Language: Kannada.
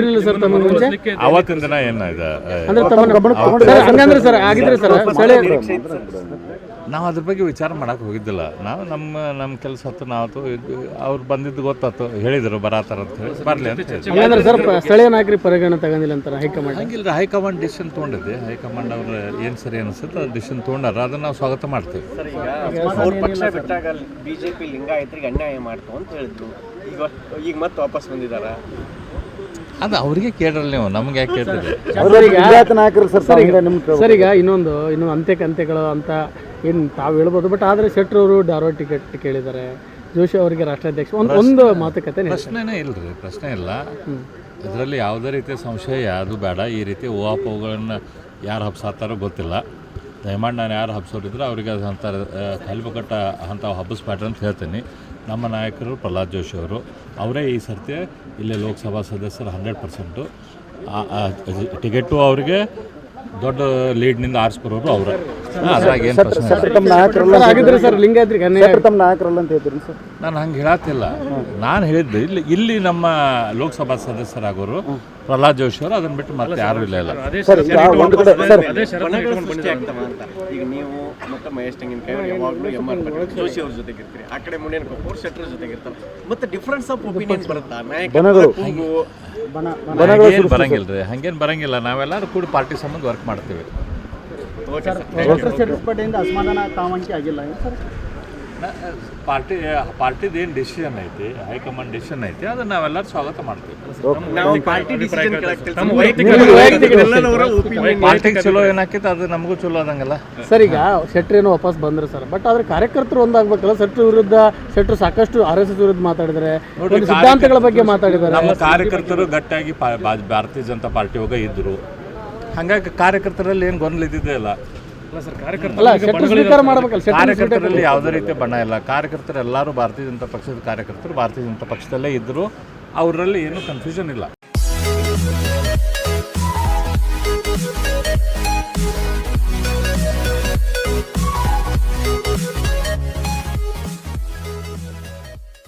ಇರಲಿಲ್ಲ ಸರ್ ತಮ್ಮ ಮುಂಚೆ ಅವತ್ತಿನ ದಿನ ಏನಾಗಿದೆ ಅಂದ್ರೆ ತಮ್ಮ ಹಂಗಂದ್ರೆ ಸರ್ ಆಗಿದ್ರೆ ಸರ್ ಸ್ಥಳೀಯ ನಾವು ಅದ್ರ ಬಗ್ಗೆ ವಿಚಾರ ಮಾಡಕ್ಕೆ ಹೋಗಿದ್ದಿಲ್ಲ. ನಾವು ನಮ್ಮ ಕೆಲಸ ಹತ್ತು ನಾವು ಅವ್ರು ಬಂದಿದ್ದು ಗೊತ್ತಾಯ್ತು, ಹೇಳಿದರು ಬರತ್ತಾರ ಅಂತ ಹೇಳಿ ಬರಲಿ ಅಂತ ಹೇಳಿ. ಹಂಗಂದ್ರೆ ಸರ್ ಸ್ಥಳೀಯ ನಾಯಕರಿಗೆ ಪರಿಗಣನೆ ತಗೊಂಡಿಲ್ಲ ಅಂತಾರೆ ಹೈಕಮಾಂಡ್. ಹಂಗಿಲ್ಲ, ಹೈಕಮಾಂಡ್ ಡಿಸಿಷನ್ ತೊಗೊಂಡಿದ್ದೆ. ಹೈಕಮಾಂಡ್ ಅವ್ರು ಏನು ಸರಿ ಅನಿಸುತ್ತೆ ಅದು ಡಿಸಿಷನ್ ತೊಗೊಂಡಾರ, ಅದನ್ನು ನಾವು ಸ್ವಾಗತ ಮಾಡ್ತೀವಿ. ಅವ್ರ ಪಕ್ಷ ಬಿಟ್ಟಾಗ ಬಿಜೆಪಿ ಲಿಂಗಾಯತರಿಗೆ ಅನ್ಯಾಯ ಮಾಡ್ತು ಅಂತ ಹೇಳಿದ್ರು. ಈಗ ಮತ್ತೆ ವಾಪಸ್ ಬಂದಿದ್ದಾರೆ. ಅದು ಅವರಿಗೆ ಕೇಳ್ರಲ್ಲ, ನೀವು ನಮ್ಗೆ ಯಾಕೆ ಕೇಳ್ತೀರಿ? ಸರ್ ಈಗ ಇನ್ನೊಂದು ಅಂತ್ಯಗಳು ಅಂತ ಏನು ತಾವು ಹೇಳ್ಬೋದು. ಬಟ್ ಆದರೆ ಶೆಟ್ಟರ್ ಅವರು ಧಾರವಾಡ ಟಿಕೆಟ್ ಕೇಳಿದ್ದಾರೆ, ಜೋಶಿ ಅವರಿಗೆ ರಾಷ್ಟ್ರಾಧ್ಯಕ್ಷ ಒಂದು ಮಾತುಕತೆ ಪ್ರಶ್ನೆನೇ ಇಲ್ಲರಿ, ಪ್ರಶ್ನೆ ಇಲ್ಲ. ಇದರಲ್ಲಿ ಯಾವುದೇ ರೀತಿಯ ಸಂಶಯ ಯಾವುದು ಬೇಡ. ಈ ರೀತಿ ಊಹಾಪೋಹಗಳನ್ನು ಯಾರು ಹಬ್ಸಾತಾರೋ ಗೊತ್ತಿಲ್ಲ. ದಯಮಾಡಿ ನಾನು ಯಾರು ಹಬ್ಸೋರಿದ್ರೆ ಅವರಿಗೆ ಅಂಥ ಕಲ್ಪಕಟ್ಟ ಅಂಥವು ಹಬ್ಬಿಸ್ಬೇಡ್ರಿ ಅಂತ ಹೇಳ್ತೀನಿ. ನಮ್ಮ ನಾಯಕರು ಪ್ರಹ್ಲಾದ್ ಜೋಶಿ ಅವರು, ಅವರೇ ಈ ಸರ್ತಿ ಇಲ್ಲೇ ಲೋಕಸಭಾ ಸದಸ್ಯರು 100%. ಟಿಕೆಟು ಅವರಿಗೆ ದೊಡ್ಡ ಲೀಡ್ನಿಂದ ಆರಿಸ್ಕೊರೋರು ಅವರೇ. ಅದ್ರಾಗ ಏನು ಪ್ರಶ್ನೆ ಆಗಿದ್ರೆ ಸರ್ ಲಿಂಗಾಯತ್ರಿಗೆ ನಾಯಕರಲ್ಲ ಅಂತ ಹೇಳ್ತೀರಿ ಸರ್? ನಾನು ಹಂಗೆ ಹೇಳತ್ತಿಲ್ಲ. ನಾನು ಹೇಳಿದ್ದು ಇಲ್ಲಿ ನಮ್ಮ ಲೋಕಸಭಾ ಸದಸ್ಯರಾಗೋರು ಪ್ರಹ್ಲಾದ್ ಜೋಶಿ ಅವರು, ಅದನ್ನು ಬಿಟ್ಟು ಮತ್ತೆ ಯಾರೂ ಇಲ್ಲ. ಈಗ ನೀವು ಮತ್ತೆ ಮಹೇಶ್ ತೆಂಗಿನಕಾಯಿ ಯಾವಾಗಲೂ MR ಪಾಟೀಲ್ ಜೋಶಿ ಅವ್ರ ಜೊತೆಗೆ ಇರ್ತೀರಿ, ಆ ಕಡೆ ಮುನೇನ್ ಕಪೂರ್ ಶೆಟ್ಟರ್ ಜೊತೆಗೆ ಇರ್ತಾರೆ. ಮತ್ತೆ ಡಿಫರೆನ್ಸ್ ಆಫ್ ಒಪಿನಿಯನ್ಸ್ ಬರುತ್ತಾ? ಹಂಗೇನು ಬರಂಗಿಲ್ಲ ರೀ, ಹಂಗೇನು ಬರಂಗಿಲ್ಲ. ನಾವೆಲ್ಲರೂ ಕೂಡ ಪಾರ್ಟಿ ಸಂಬಂಧ ವರ್ಕ್ ಮಾಡ್ತೀವಿ. ಪಾರ್ಟಿದ ಏನು ಡಿಸಿಷನ್ ಐತಿ, ಹೈಕಮಾಂಡ್ ಡಿಸಿಷನ್ ಐತಿ, ಅದನ್ನ ನಾವೆಲ್ಲರೂ ಸ್ವಾಗತ ಮಾಡ್ತೀವಿ. ಪಾರ್ಟಿಗೆ ಚಲೋ ಏನಾಕೈತೆ ಅದು ನಮಗೂ ಚಲೋ ಆದಂಗಲ್ಲ ಸರ್. ಈಗ ಶೆಟ್ಟರ್ ಏನೋ ವಾಪಸ್ ಬಂದ್ರು ಸರ್, ಬಟ್ ಆದ್ರೆ ಕಾರ್ಯಕರ್ತರು ಒಂದಾಗಬೇಕಲ್ಲ. ಶೆಟ್ಟರ್ ಸಾಕಷ್ಟು RSS ವಿರುದ್ಧ ಮಾತಾಡಿದ್ದಾರೆ, ಸಿದ್ಧಾಂತಗಳ ಬಗ್ಗೆ ಮಾತಾಡಿದ್ದಾರೆ. ನಮ್ಮ ಕಾರ್ಯಕರ್ತರು ಗಟ್ಟಿಯಾಗಿ ಭಾರತೀಯ ಜನತಾ ಪಾರ್ಟಿ ಹೋಗ ಇದ್ರು, ಹಾಗಾಗಿ ಕಾರ್ಯಕರ್ತರಲ್ಲಿ ಏನು ಗೊಂದಲ ಇದ್ದಿದ್ದೇ ಇಲ್ಲ. ಕಾರ್ಯಕರ್ತರಲ್ಲಿ ಯಾವುದೇ ರೀತಿಯ ಬಣ್ಣ ಇಲ್ಲ. ಕಾರ್ಯಕರ್ತರು ಎಲ್ಲರೂ ಭಾರತೀಯ ಜನತಾ ಪಕ್ಷದ ಕಾರ್ಯಕರ್ತರು ಭಾರತೀಯ ಜನತಾ ಪಕ್ಷದಲ್ಲೇ ಇದ್ದರು, ಅವರಲ್ಲಿ ಏನೂ ಕನ್ಫ್ಯೂಷನ್ ಇಲ್ಲ.